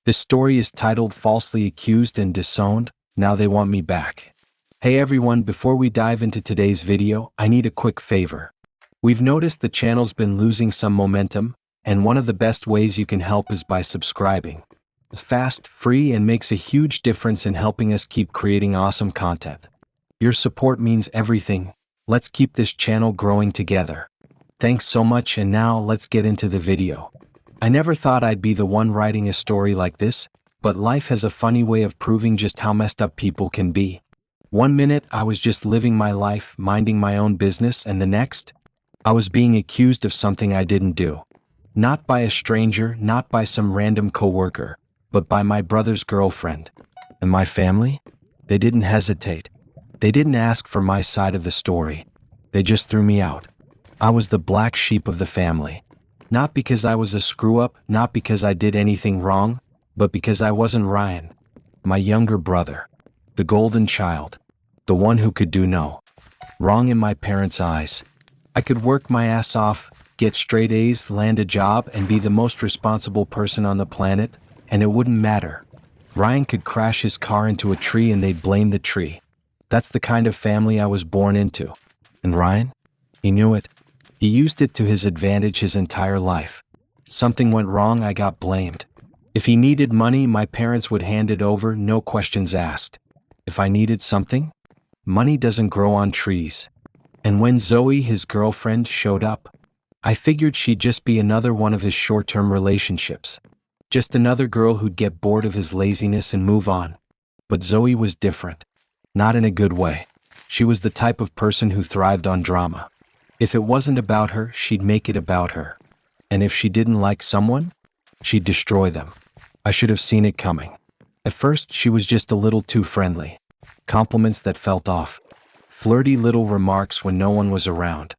This story is titled Falsely Accused and Disowned, Now They Want Me Back. Hey everyone, before we dive into today's video, I need a quick favor. We've noticed the channel's been losing some momentum, and one of the best ways you can help is by subscribing. It's fast, free, and makes a huge difference in helping us keep creating awesome content. Your support means everything. Let's keep this channel growing together. Thanks so much, and now let's get into the video. I never thought I'd be the one writing a story like this, but life has a funny way of proving just how messed up people can be. One minute I was just living my life, minding my own business, and the next, I was being accused of something I didn't do. Not by a stranger, not by some random coworker, but by my brother's girlfriend. And my family? They didn't hesitate. They didn't ask for my side of the story. They just threw me out. I was the black sheep of the family. Not because I was a screw-up, not because I did anything wrong, but because I wasn't Ryan, my younger brother, the golden child, the one who could do no wrong in my parents' eyes. I could work my ass off, get straight A's, land a job, and be the most responsible person on the planet, and it wouldn't matter. Ryan could crash his car into a tree and they'd blame the tree. That's the kind of family I was born into. And Ryan? He knew it. He used it to his advantage his entire life. Something went wrong, I got blamed. If he needed money, my parents would hand it over, no questions asked. If I needed something, money doesn't grow on trees. And when Zoe, his girlfriend, showed up, I figured she'd just be another one of his short-term relationships. Just another girl who'd get bored of his laziness and move on. But Zoe was different. Not in a good way. She was the type of person who thrived on drama. If it wasn't about her, she'd make it about her. And if she didn't like someone, she'd destroy them. I should have seen it coming. At first, she was just a little too friendly. Compliments that felt off. Flirty little remarks when no one was around.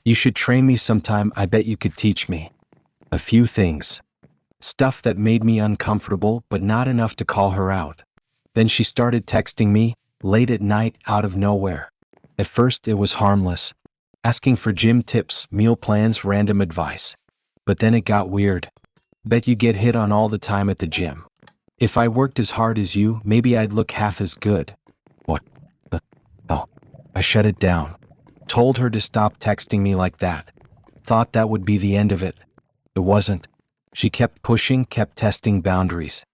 You should train me sometime, I bet you could teach me. A few things. Stuff that made me uncomfortable, but not enough to call her out. Then she started texting me, late at night, out of nowhere. At first, it was harmless. Asking for gym tips, meal plans, random advice. But then it got weird. Bet you get hit on all the time at the gym. If I worked as hard as you, maybe I'd look half as good. What? Oh. I shut it down. Told her to stop texting me like that. Thought that would be the end of it. It wasn't. She kept pushing, kept testing boundaries.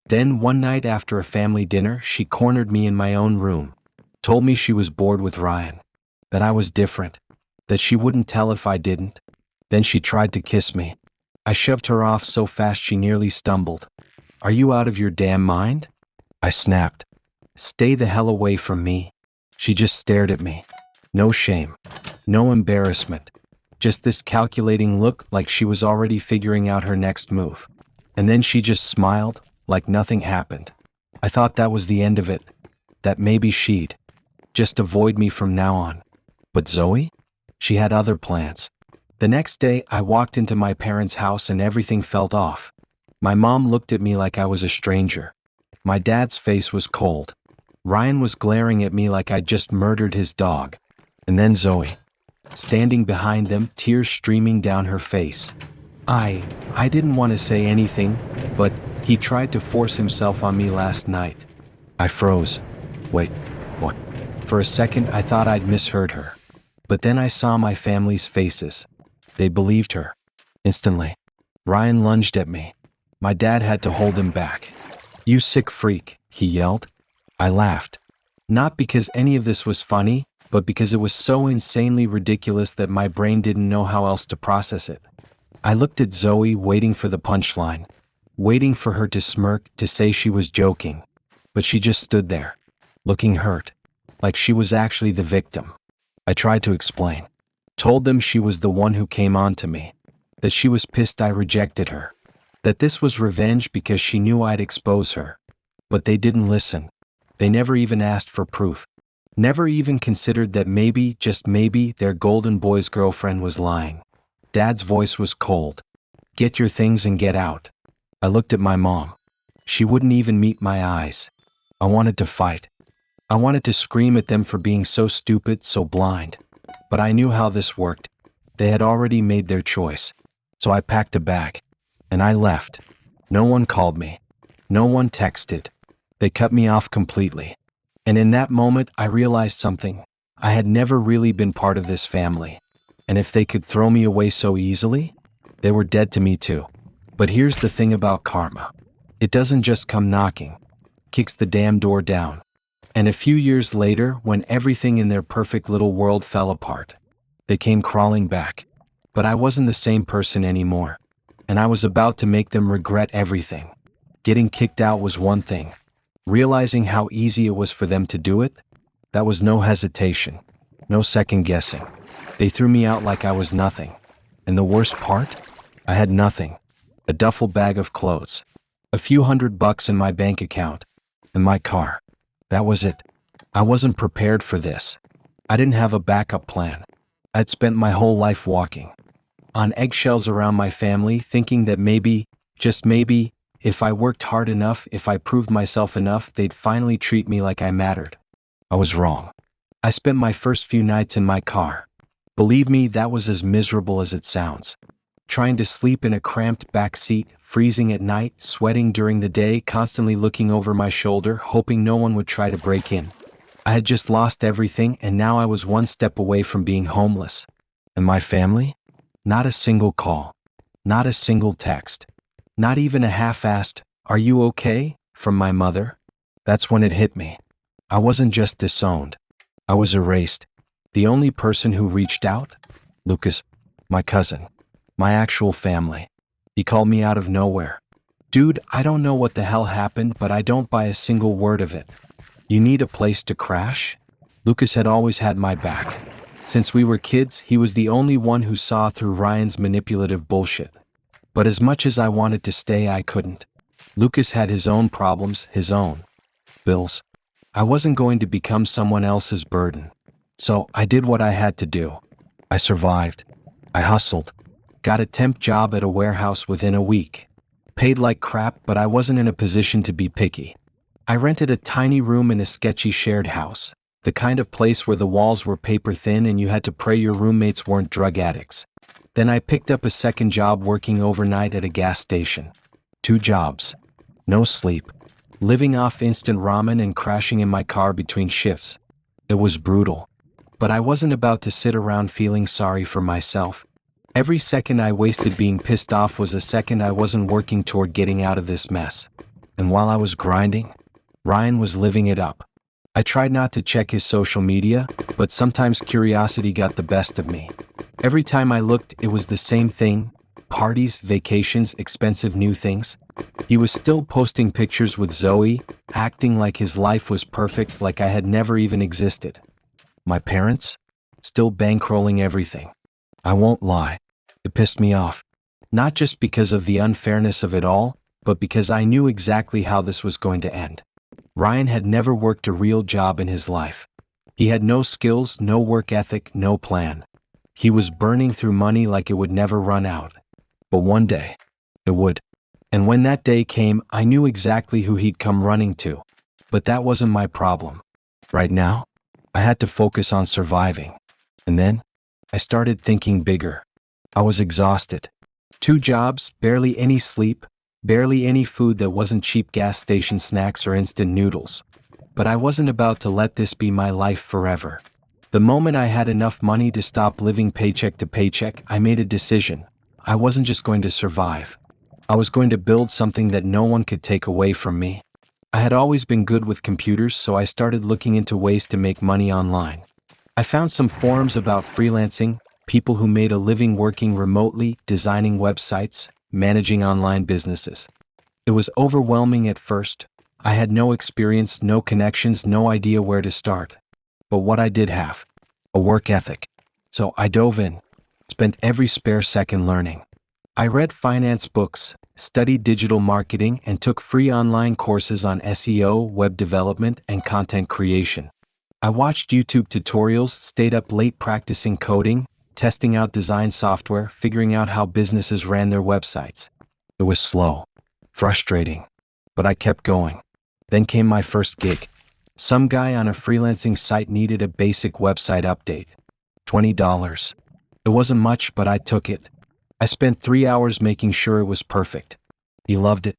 Then one night after a family dinner, she cornered me in my own room. Told me she was bored with Ryan. That I was different. That she wouldn't tell if I didn't. Then she tried to kiss me. I shoved her off so fast she nearly stumbled. Are you out of your damn mind? I snapped. Stay the hell away from me. She just stared at me. No shame. No embarrassment. Just this calculating look like she was already figuring out her next move. And then she just smiled, like nothing happened. I thought that was the end of it. That maybe she'd just avoid me from now on. But Zoe? She had other plans. The next day, I walked into my parents' house and everything felt off. My mom looked at me like I was a stranger. My dad's face was cold. Ryan was glaring at me like I'd just murdered his dog. And then Zoe. Standing behind them, tears streaming down her face. I didn't want to say anything, but he tried to force himself on me last night. I froze. Wait, what? For a second, I thought I'd misheard her. But then I saw my family's faces. They believed her. Instantly. Ryan lunged at me. My dad had to hold him back. You sick freak, he yelled. I laughed. Not because any of this was funny, but because it was so insanely ridiculous that my brain didn't know how else to process it. I looked at Zoe, waiting for the punchline. Waiting for her to smirk, to say she was joking. But she just stood there. Looking hurt. Like she was actually the victim. I tried to explain. Told them she was the one who came on to me. That she was pissed I rejected her. That this was revenge because she knew I'd expose her. But they didn't listen. They never even asked for proof. Never even considered that maybe, just maybe, their golden boy's girlfriend was lying. Dad's voice was cold. Get your things and get out. I looked at my mom. She wouldn't even meet my eyes. I wanted to fight. I wanted to scream at them for being so stupid, so blind. But I knew how this worked. They had already made their choice. So I packed a bag. And I left. No one called me. No one texted. They cut me off completely. And in that moment, I realized something. I had never really been part of this family. And if they could throw me away so easily, they were dead to me too. But here's the thing about karma. It doesn't just come knocking. Kicks the damn door down. And a few years later, when everything in their perfect little world fell apart, they came crawling back. But I wasn't the same person anymore. And I was about to make them regret everything. Getting kicked out was one thing. Realizing how easy it was for them to do it, that was no hesitation, no second guessing. They threw me out like I was nothing. And the worst part? I had nothing. A duffel bag of clothes. A few $100 in my bank account. And my car. That was it. I wasn't prepared for this. I didn't have a backup plan. I'd spent my whole life walking on eggshells around my family, thinking that maybe, just maybe, if I worked hard enough, if I proved myself enough, they'd finally treat me like I mattered. I was wrong. I spent my first few nights in my car. Believe me, that was as miserable as it sounds. Trying to sleep in a cramped back seat, freezing at night, sweating during the day, constantly looking over my shoulder, hoping no one would try to break in. I had just lost everything, and now I was one step away from being homeless. And my family? Not a single call. Not a single text. Not even a half-assed, "Are you okay?" from my mother. That's when it hit me. I wasn't just disowned. I was erased. The only person who reached out? Lucas, my cousin. My actual family. He called me out of nowhere. "Dude, I don't know what the hell happened, but I don't buy a single word of it. You need a place to crash?" Lucas had always had my back. Since we were kids, he was the only one who saw through Ryan's manipulative bullshit. But as much as I wanted to stay, I couldn't. Lucas had his own problems, his own bills. I wasn't going to become someone else's burden. So I did what I had to do. I survived. I hustled. Got a temp job at a warehouse within a week. Paid like crap, but I wasn't in a position to be picky. I rented a tiny room in a sketchy shared house. The kind of place where the walls were paper thin and you had to pray your roommates weren't drug addicts. Then I picked up a second job working overnight at a gas station. 2 jobs. No sleep. Living off instant ramen and crashing in my car between shifts. It was brutal. But I wasn't about to sit around feeling sorry for myself. Every second I wasted being pissed off was a second I wasn't working toward getting out of this mess. And while I was grinding, Ryan was living it up. I tried not to check his social media, but sometimes curiosity got the best of me. Every time I looked, it was the same thing: parties, vacations, expensive new things. He was still posting pictures with Zoe, acting like his life was perfect, like I had never even existed. My parents? Still bankrolling everything. I won't lie. It pissed me off. Not just because of the unfairness of it all, but because I knew exactly how this was going to end. Ryan had never worked a real job in his life. He had no skills, no work ethic, no plan. He was burning through money like it would never run out. But one day, it would. And when that day came, I knew exactly who he'd come running to. But that wasn't my problem. Right now, I had to focus on surviving. And then, I started thinking bigger. I was exhausted. 2 jobs, barely any sleep, barely any food that wasn't cheap gas station snacks or instant noodles. But I wasn't about to let this be my life forever. The moment I had enough money to stop living paycheck to paycheck, I made a decision. I wasn't just going to survive. I was going to build something that no one could take away from me. I had always been good with computers, so I started looking into ways to make money online. I found some forums about freelancing, people who made a living working remotely, designing websites, managing online businesses. It was overwhelming at first. I had no experience, no connections, no idea where to start. But what I did have, a work ethic. So I dove in, spent every spare second learning. I read finance books, studied digital marketing, and took free online courses on SEO, web development, and content creation. I watched YouTube tutorials, stayed up late practicing coding, testing out design software, figuring out how businesses ran their websites. It was slow, frustrating, but I kept going. Then came my first gig. Some guy on a freelancing site needed a basic website update. $20. It wasn't much, but I took it. I spent 3 hours making sure it was perfect. He loved it.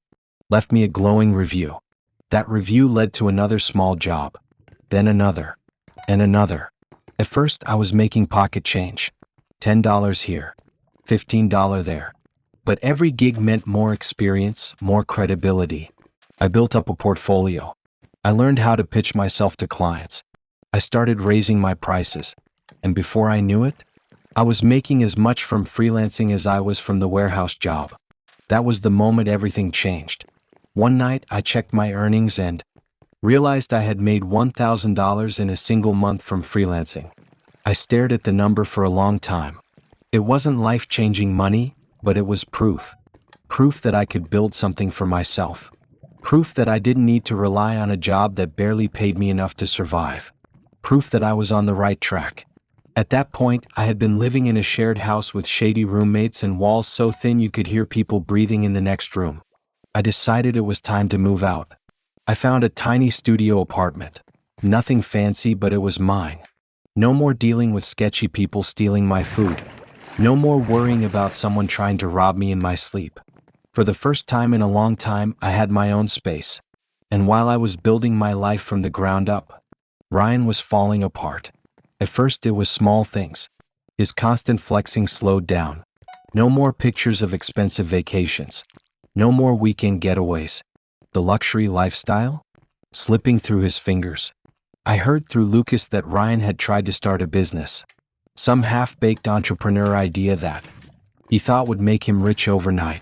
left me a glowing review. That review led to another small job, then another, and another. At first, I was making pocket change. $10 here, $15 there. But every gig meant more experience, more credibility. I built up a portfolio. I learned how to pitch myself to clients. I started raising my prices. And before I knew it, I was making as much from freelancing as I was from the warehouse job. That was the moment everything changed. One night, I checked my earnings and realized I had made $1,000 in a single month from freelancing. I stared at the number for a long time. It wasn't life-changing money, but it was proof. Proof that I could build something for myself. Proof that I didn't need to rely on a job that barely paid me enough to survive. Proof that I was on the right track. At that point, I had been living in a shared house with shady roommates and walls so thin you could hear people breathing in the next room. I decided it was time to move out. I found a tiny studio apartment. Nothing fancy, but it was mine. No more dealing with sketchy people stealing my food. No more worrying about someone trying to rob me in my sleep. For the first time in a long time, I had my own space. And while I was building my life from the ground up, Ryan was falling apart. At first it was small things. His constant flexing slowed down. No more pictures of expensive vacations. No more weekend getaways. The luxury lifestyle? Slipping through his fingers. I heard through Lucas that Ryan had tried to start a business. Some half-baked entrepreneur idea that he thought would make him rich overnight.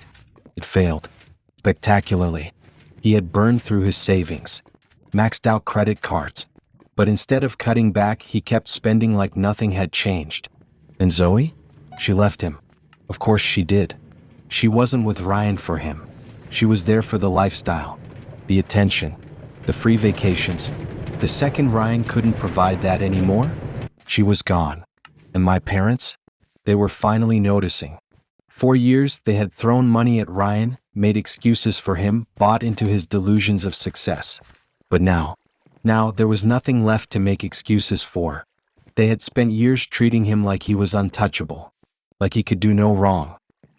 It failed. Spectacularly. He had burned through his savings. Maxed out credit cards. But instead of cutting back, he kept spending like nothing had changed. And Zoe? She left him. Of course she did. She wasn't with Ryan for him. She was there for the lifestyle, the attention, the free vacations. The second Ryan couldn't provide that anymore, she was gone. And my parents? They were finally noticing. For years, they had thrown money at Ryan, made excuses for him, bought into his delusions of success. But now there was nothing left to make excuses for. They had spent years treating him like he was untouchable, like he could do no wrong,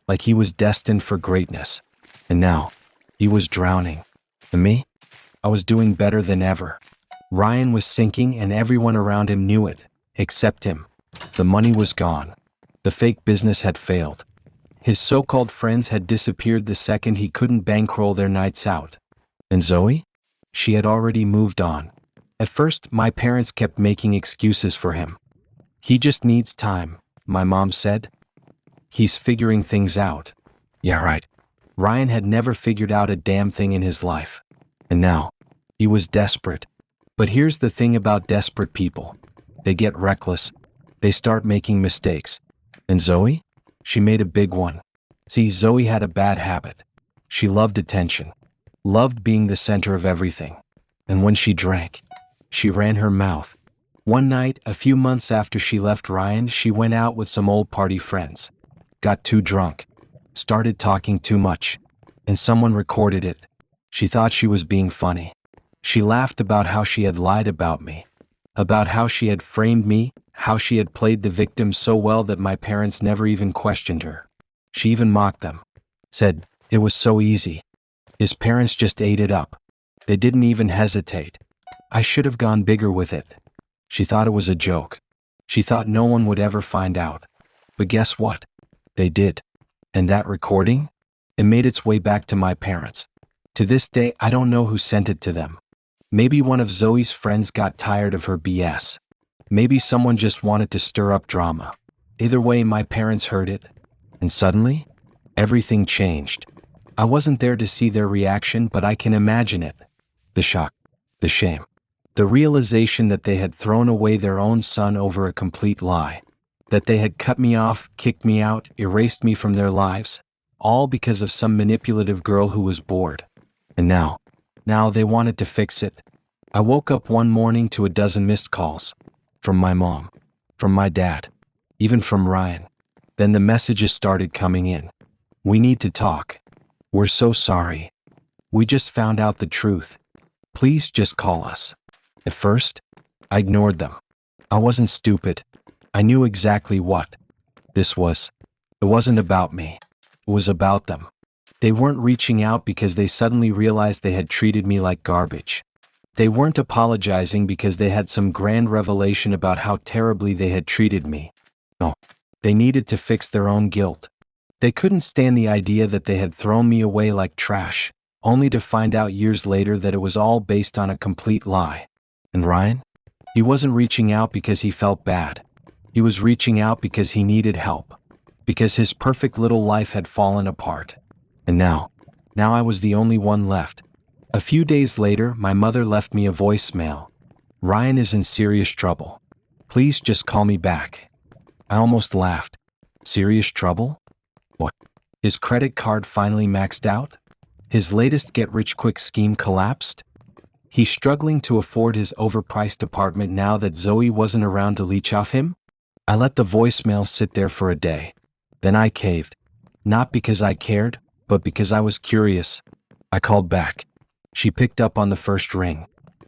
like he was destined for greatness. And now, he was drowning. And me? I was doing better than ever. Ryan was sinking and everyone around him knew it, except him. The money was gone. The fake business had failed. His so-called friends had disappeared the second he couldn't bankroll their nights out. And Zoe? She had already moved on. At first, my parents kept making excuses for him. He just needs time, my mom said. He's figuring things out. Yeah, right. Ryan had never figured out a damn thing in his life. And now, he was desperate. But here's the thing about desperate people. They get reckless. They start making mistakes. And Zoe? She made a big one. See, Zoe had a bad habit. She loved attention. Loved being the center of everything. And when she drank, she ran her mouth. One night, a few months after she left Ryan, she went out with some old party friends. Got too drunk. Started talking too much. And someone recorded it. She thought she was being funny. She laughed about how she had lied about me. About how she had framed me, how she had played the victim so well that my parents never even questioned her. She even mocked them. Said, it was so easy. His parents just ate it up. They didn't even hesitate. I should have gone bigger with it. She thought it was a joke. She thought no one would ever find out. But guess what? They did. And that recording? It made its way back to my parents. To this day, I don't know who sent it to them. Maybe one of Zoe's friends got tired of her BS. Maybe someone just wanted to stir up drama. Either way, my parents heard it. And suddenly, everything changed. I wasn't there to see their reaction, but I can imagine it. The shock, the shame, the realization that they had thrown away their own son over a complete lie. That they had cut me off, kicked me out, erased me from their lives, all because of some manipulative girl who was bored. And now they wanted to fix it. I woke up one morning to a dozen missed calls. From my mom, from my dad, even from Ryan. Then the messages started coming in. We need to talk. We're so sorry. We just found out the truth. Please just call us. At first, I ignored them. I wasn't stupid. I knew exactly what this was. It wasn't about me. It was about them. They weren't reaching out because they suddenly realized they had treated me like garbage. They weren't apologizing because they had some grand revelation about how terribly they had treated me. No. They needed to fix their own guilt. They couldn't stand the idea that they had thrown me away like trash, only to find out years later that it was all based on a complete lie. And Ryan? He wasn't reaching out because he felt bad. He was reaching out because he needed help. Because his perfect little life had fallen apart. And now I was the only one left. A few days later, my mother left me a voicemail. Ryan is in serious trouble. Please just call me back. I almost laughed. Serious trouble? What? His credit card finally maxed out? His latest get-rich-quick scheme collapsed? He's struggling to afford his overpriced apartment now that Zoe wasn't around to leech off him? I let the voicemail sit there for a day. Then I caved. Not because I cared, but because I was curious. I called back. She picked up on the first ring.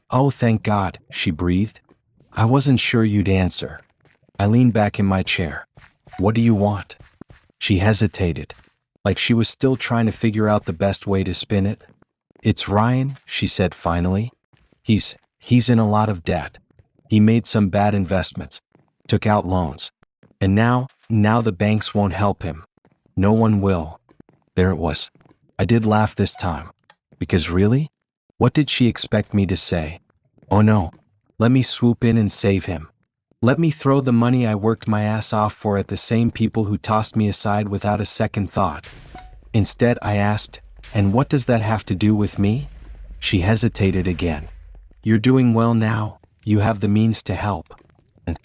Oh, thank God, she breathed. I wasn't sure you'd answer. I leaned back in my chair. What do you want? She hesitated, like she was still trying to figure out the best way to spin it. It's Ryan, she said finally. He's in a lot of debt. He made some bad investments, took out loans. And now the banks won't help him. No one will. There it was. I did laugh this time. Because really? What did she expect me to say? Oh no. Let me swoop in and save him. Let me throw the money I worked my ass off for at the same people who tossed me aside without a second thought. Instead, I asked, and what does that have to do with me? She hesitated again. You're doing well now. You have the means to help. And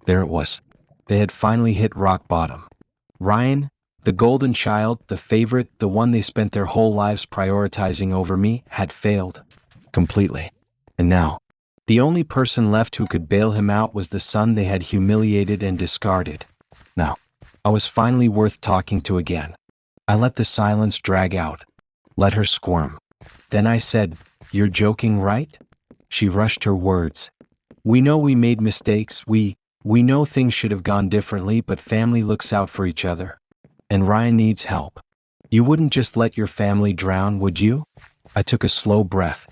there it was. They had finally hit rock bottom. Ryan, the golden child, the favorite, the one they spent their whole lives prioritizing over me, had failed. Completely. And now, the only person left who could bail him out was the son they had humiliated and discarded. Now, I was finally worth talking to again. I let the silence drag out. Let her squirm. Then I said, You're joking, right? She rushed her words. We know we made mistakes, we know things should have gone differently, but family looks out for each other. And Ryan needs help. You wouldn't just let your family drown, would you? I took a slow breath.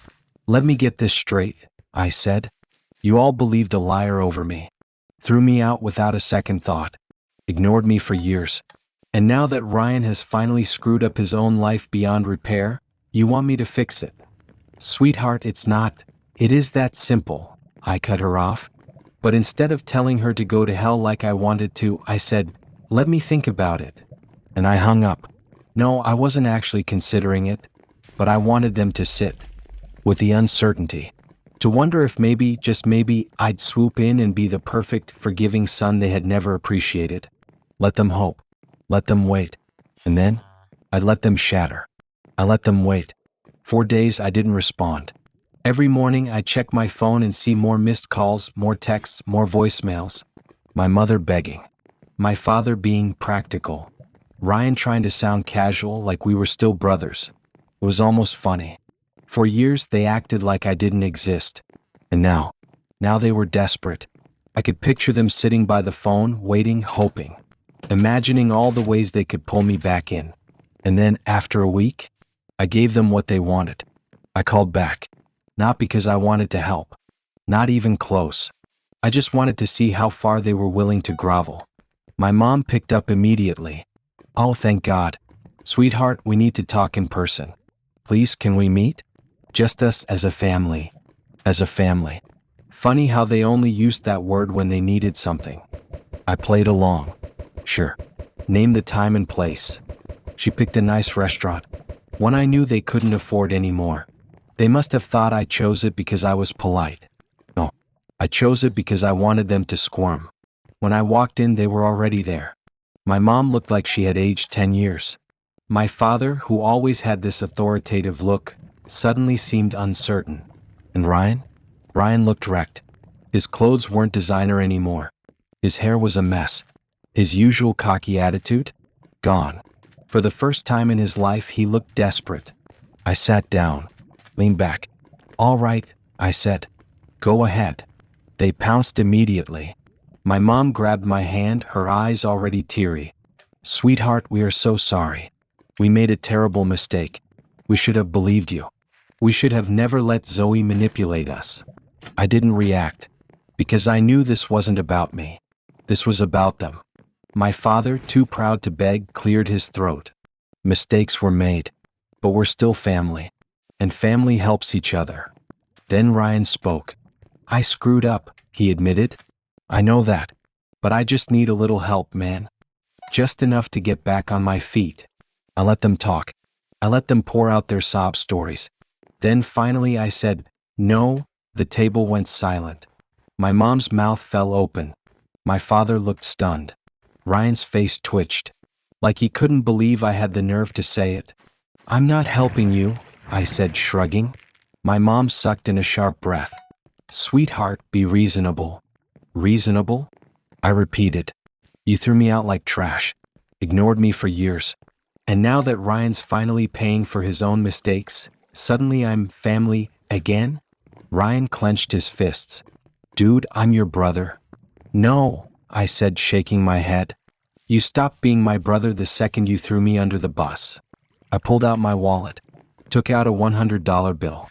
Let me get this straight, I said. You all believed a liar over me. Threw me out without a second thought. Ignored me for years. And now that Ryan has finally screwed up his own life beyond repair, you want me to fix it. Sweetheart, it's not. It is that simple. I cut her off. But instead of telling her to go to hell like I wanted to, I said, let me think about it. And I hung up. No, I wasn't actually considering it, but I wanted them to sit with the uncertainty, to wonder if maybe, just maybe, I'd swoop in and be the perfect, forgiving son they had never appreciated. Let them hope. Let them wait. And then, I'd let them shatter. I let them wait. 4 days I didn't respond. Every morning I check my phone and see more missed calls, more texts, more voicemails. My mother begging. My father being practical. Ryan trying to sound casual, like we were still brothers. It was almost funny. For years they acted like I didn't exist. And now they were desperate. I could picture them sitting by the phone, waiting, hoping. Imagining all the ways they could pull me back in. And then, after a week, I gave them what they wanted. I called back. Not because I wanted to help. Not even close. I just wanted to see how far they were willing to grovel. My mom picked up immediately. Oh, thank God. Sweetheart, we need to talk in person. Please, can we meet? Just us as a family. As a family. Funny how they only used that word when they needed something. I played along. Sure. Name the time and place. She picked a nice restaurant. One I knew they couldn't afford anymore. They must have thought I chose it because I was polite. No. I chose it because I wanted them to squirm. When I walked in, they were already there. My mom looked like she had aged 10 years. My father, who always had this authoritative look, suddenly seemed uncertain. And Ryan? Ryan looked wrecked. His clothes weren't designer anymore. His hair was a mess. His usual cocky attitude? Gone. For the first time in his life, he looked desperate. I sat down, leaned back. All right, I said. Go ahead. They pounced immediately. My mom grabbed my hand, her eyes already teary. Sweetheart, we are so sorry. We made a terrible mistake. We should have believed you. We should have never let Zoe manipulate us. I didn't react, because I knew this wasn't about me. This was about them. My father, too proud to beg, cleared his throat. Mistakes were made, but we're still family, and family helps each other. Then Ryan spoke. I screwed up, he admitted. I know that, but I just need a little help, man. Just enough to get back on my feet. I let them talk. I let them pour out their sob stories. Then finally I said, no. The table went silent. My mom's mouth fell open. My father looked stunned. Ryan's face twitched, like he couldn't believe I had the nerve to say it. I'm not helping you, I said, shrugging. My mom sucked in a sharp breath. Sweetheart, be reasonable. Reasonable? I repeated. You threw me out like trash, ignored me for years. And now that Ryan's finally paying for his own mistakes, suddenly I'm family again? Ryan clenched his fists. Dude, I'm your brother. No, I said, shaking my head. You stopped being my brother the second you threw me under the bus. I pulled out my wallet, took out a $100 bill,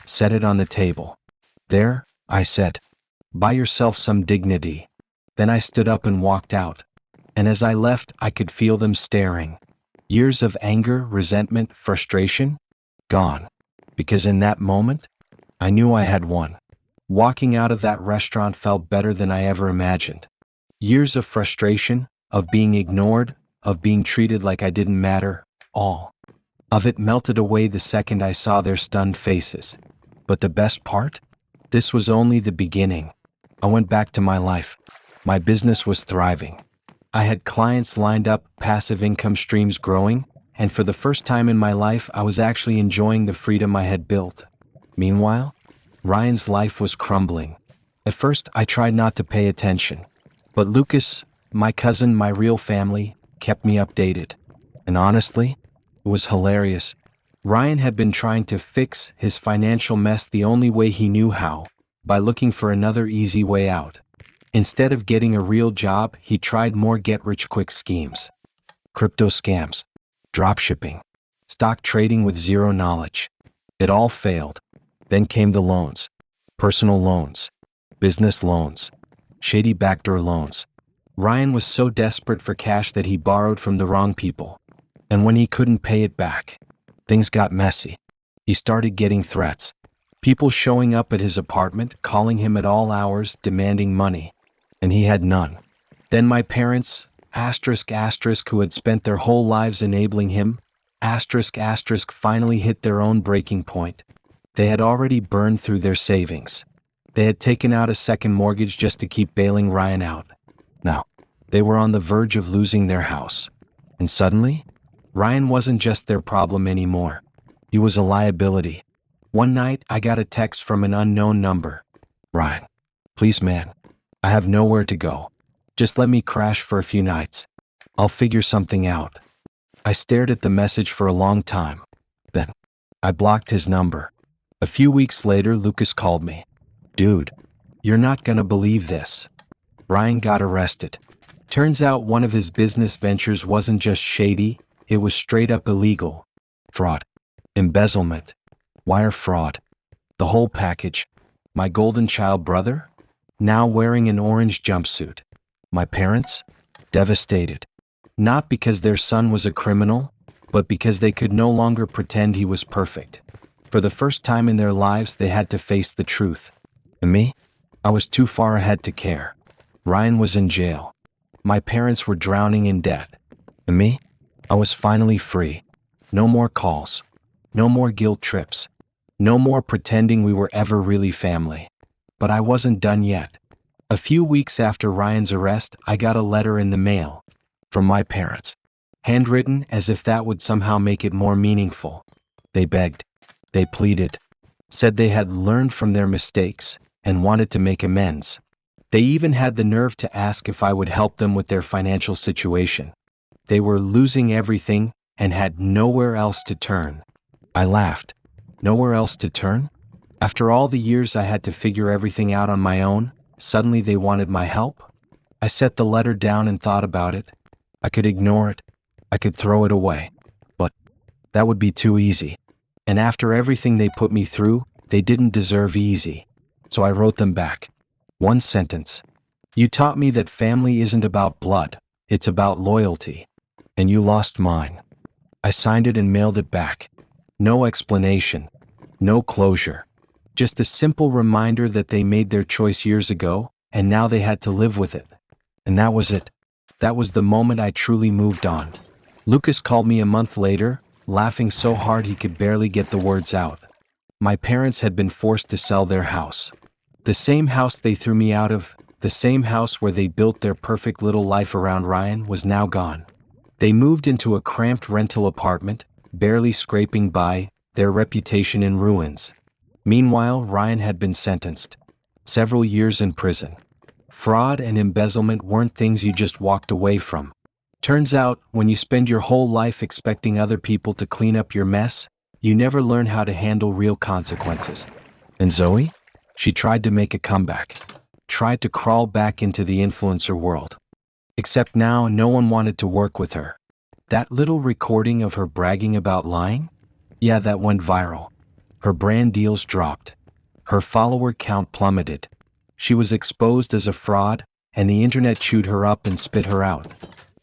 set it on the table. There, I said. Buy yourself some dignity. Then I stood up and walked out. And as I left, I could feel them staring. Years of anger, resentment, frustration? Gone. Because in that moment, I knew I had won. Walking out of that restaurant felt better than I ever imagined. Years of frustration, of being ignored, of being treated like I didn't matter, all of it melted away the second I saw their stunned faces. But the best part? This was only the beginning. I went back to my life. My business was thriving. I had clients lined up, passive income streams growing, and for the first time in my life I was actually enjoying the freedom I had built. Meanwhile, Ryan's life was crumbling. At first I tried not to pay attention, but Lucas, my cousin, my real family, kept me updated. And honestly, it was hilarious. Ryan had been trying to fix his financial mess the only way he knew how, by looking for another easy way out. Instead of getting a real job, he tried more get-rich-quick schemes. Crypto scams, dropshipping, stock trading with zero knowledge. It all failed. Then came the loans, personal loans, business loans, shady backdoor loans. Ryan was so desperate for cash that he borrowed from the wrong people. And when he couldn't pay it back, things got messy. He started getting threats. People showing up at his apartment, calling him at all hours, demanding money. And he had none. Then my parents, who had spent their whole lives enabling him, finally hit their own breaking point. They had already burned through their savings. They had taken out a second mortgage just to keep bailing Ryan out. Now, they were on the verge of losing their house. And suddenly, Ryan wasn't just their problem anymore. He was a liability. One night, I got a text from an unknown number. Ryan, please man, I have nowhere to go. Just let me crash for a few nights. I'll figure something out. I stared at the message for a long time. Then, I blocked his number. A few weeks later, Lucas called me. Dude, you're not gonna believe this. Ryan got arrested. Turns out one of his business ventures wasn't just shady, it was straight up illegal. Fraud, embezzlement, wire fraud, the whole package. My golden child brother, now wearing an orange jumpsuit. My parents, devastated. Not because their son was a criminal, but because they could no longer pretend he was perfect. For the first time in their lives, they had to face the truth. And me? I was too far ahead to care. Ryan was in jail. My parents were drowning in debt. And me? I was finally free. No more calls. No more guilt trips. No more pretending we were ever really family. But I wasn't done yet. A few weeks after Ryan's arrest, I got a letter in the mail. From my parents. Handwritten as if that would somehow make it more meaningful. They begged. They pleaded. Said they had learned from their mistakes and wanted to make amends. They even had the nerve to ask if I would help them with their financial situation. They were losing everything and had nowhere else to turn. I laughed. Nowhere else to turn? After all the years I had to figure everything out on my own, suddenly they wanted my help? I set the letter down and thought about it. I could ignore it. I could throw it away. But That would be too easy. And after everything they put me through, they didn't deserve easy. So I wrote them back. One sentence. You taught me that family isn't about blood, it's about loyalty. And you lost mine. I signed it and mailed it back. No explanation. No closure. Just a simple reminder that they made their choice years ago, and now they had to live with it. And that was it. That was the moment I truly moved on. Lucas called me a month later, laughing so hard he could barely get the words out. My parents had been forced to sell their house. The same house they threw me out of, the same house where they built their perfect little life around Ryan, was now gone. They moved into a cramped rental apartment, barely scraping by, their reputation in ruins. Meanwhile, Ryan had been sentenced. Several years in prison. Fraud and embezzlement weren't things you just walked away from. Turns out, when you spend your whole life expecting other people to clean up your mess, you never learn how to handle real consequences. And Zoe? She tried to make a comeback. Tried to crawl back into the influencer world. Except now no one wanted to work with her. That little recording of her bragging about lying? Yeah, that went viral. Her brand deals dropped. Her follower count plummeted. She was exposed as a fraud, and the internet chewed her up and spit her out.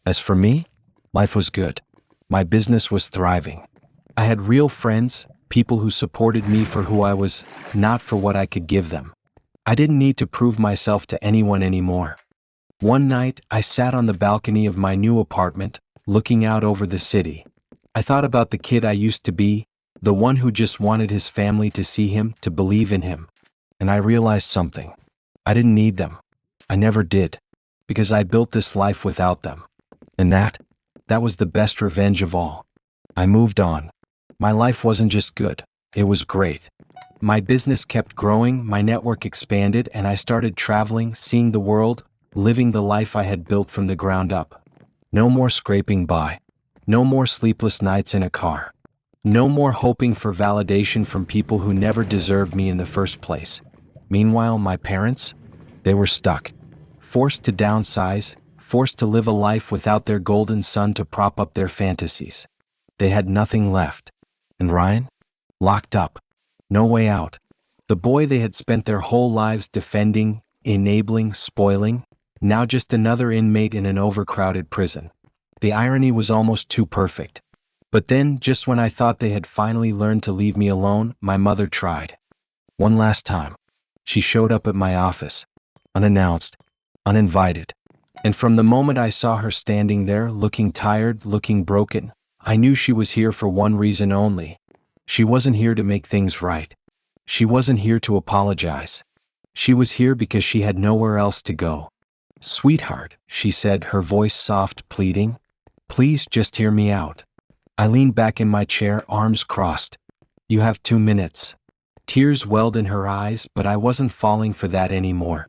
As for me, life was good. My business was thriving. I had real friends, people who supported me for who I was, not for what I could give them. I didn't need to prove myself to anyone anymore. One night, I sat on the balcony of my new apartment, looking out over the city. I thought about the kid I used to be, the one who just wanted his family to see him, to believe in him. And I realized something. I didn't need them. I never did. Because I built this life without them. And that was the best revenge of all. I moved on. My life wasn't just good, it was great. My business kept growing, my network expanded, and I started traveling, seeing the world, living the life I had built from the ground up. No more scraping by. No more sleepless nights in a car. No more hoping for validation from people who never deserved me in the first place. Meanwhile, my parents? They were stuck. Forced to downsize, forced to live a life without their golden son to prop up their fantasies. They had nothing left. And Ryan? Locked up. No way out. The boy they had spent their whole lives defending, enabling, spoiling, now just another inmate in an overcrowded prison. The irony was almost too perfect. But then, just when I thought they had finally learned to leave me alone, my mother tried. One last time. She showed up at my office. Unannounced. Uninvited. And from the moment I saw her standing there, looking tired, looking broken, I knew she was here for one reason only. She wasn't here to make things right. She wasn't here to apologize. She was here because she had nowhere else to go. Sweetheart, she said, her voice soft, pleading. Please just hear me out. I leaned back in my chair, arms crossed. You have 2 minutes. Tears welled in her eyes, but I wasn't falling for that anymore.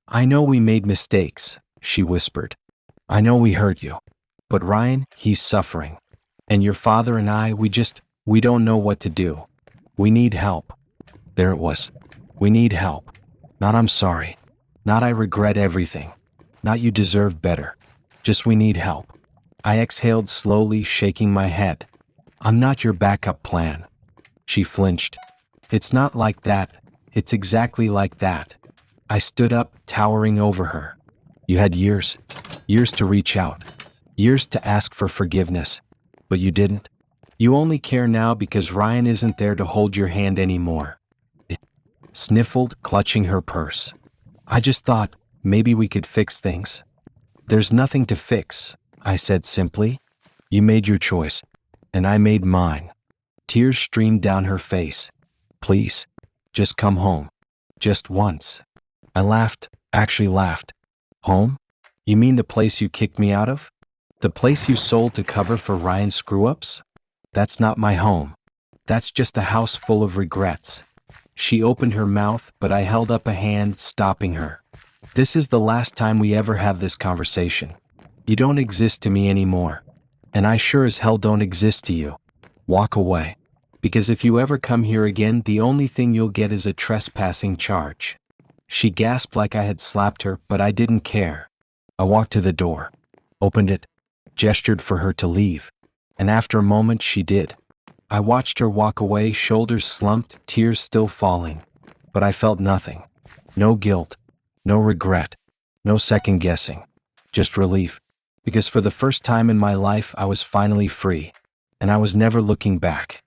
I know we made mistakes, she whispered. I know we hurt you. But Ryan, he's suffering. And your father and I, we don't know what to do. We need help. There it was. We need help. Not I'm sorry. Not I regret everything. Not you deserve better. Just we need help. I exhaled slowly, shaking my head. I'm not your backup plan. She flinched. It's not like that. It's exactly like that. I stood up, towering over her. You had years to reach out. Years to ask for forgiveness. But you didn't. You only care now because Ryan isn't there to hold your hand anymore. Sniffled, clutching her purse. I just thought, maybe we could fix things. There's nothing to fix, I said simply. You made your choice, and I made mine. Tears streamed down her face. Please, just come home. Just once. I laughed, actually laughed. Home? You mean the place you kicked me out of? The place you sold to cover for Ryan's screw-ups? That's not my home. That's just a house full of regrets. She opened her mouth, but I held up a hand, stopping her. This is the last time we ever have this conversation. You don't exist to me anymore. And I sure as hell don't exist to you. Walk away. Because if you ever come here again, the only thing you'll get is a trespassing charge. She gasped like I had slapped her, but I didn't care. I walked to the door. Opened it. Gestured for her to leave. And after a moment she did. I watched her walk away, shoulders slumped, tears still falling. But I felt nothing. No guilt. No regret. No second guessing. Just relief. Because for the first time in my life I was finally free. And I was never looking back.